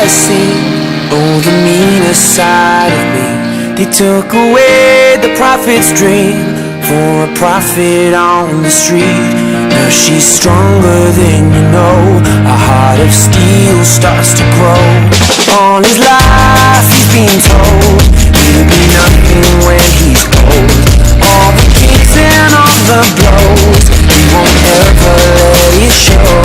ever seen. Oh, the meanest side of me. They took away the prophet's dream for a prophet on the street. Now she's stronger than you know. A heart of steel starts to grow. All his life he's been told he'll be nothing when he's old. All the kicks and all the blows, he won't ever let it show.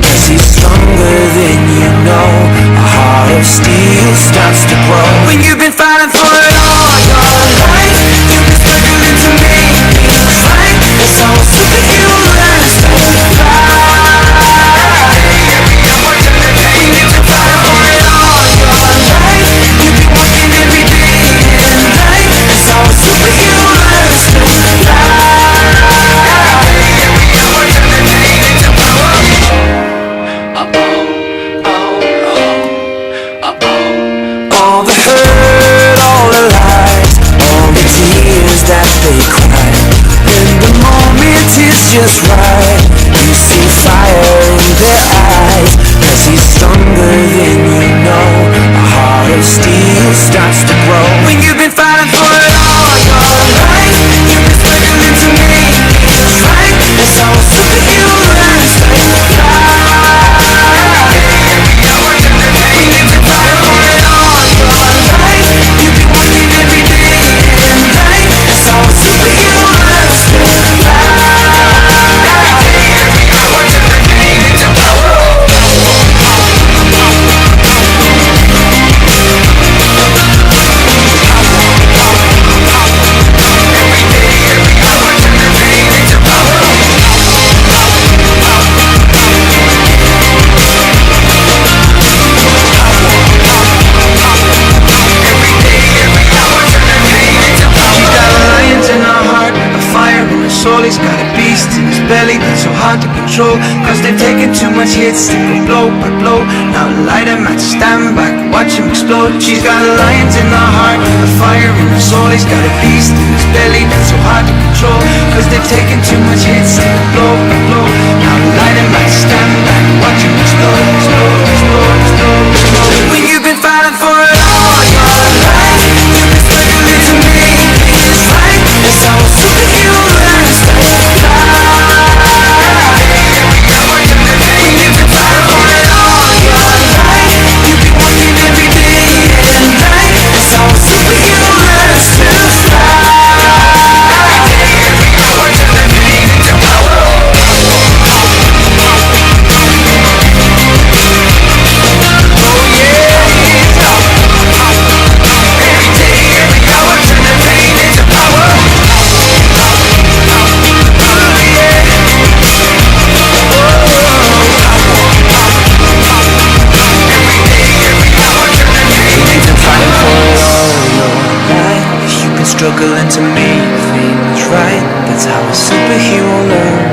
Cause he's stronger than you know. A heart of steel starts to grow. When you've been fighting for it all your life, you've been struggling to make things right. That's how a superhero learns to fly. Every hour turn the pain into fighting for it all your life. You've been working every day and night. That's how a superhero learns to fly. Every hour turn the pain into power. All the hurt, all the lies, all the tears that they cry. When the moment is just right, you see fire in their eyes. Cause he's stronger than you know. A heart of steel starts to grow. When you've been fighting for it all your life, you've been struggling to make things right. That's how a superhero learns to fly. Every hour turn the pain into fighting for it all your life. You've been working every day and night. That's how a superhero learns to fly. Every hour turn the pain into power. Soul, he's got a beast in his belly that's so hard to control. Cause they've taken too much hits, they go blow by blow. Now light him, stand back, watch him explode. She's got lions in her heart, a fire in her soul. He's got a beast in his belly that's so hard to control. Cause they've taken too much hits, they go blow by blow. Now light him, stand back, watch him explode, explode, explode, explode, explode. When you've been fighting for it all your life, you've been struggling to make things right. That's how a superhero learns to fly. Every hour turn the pain, you've been fighting for it all your life. You've been working every day and night. That's how a superhero learns to fly. Every hour turn the pain into power. Struggling to make things right. That's how a superhero learns.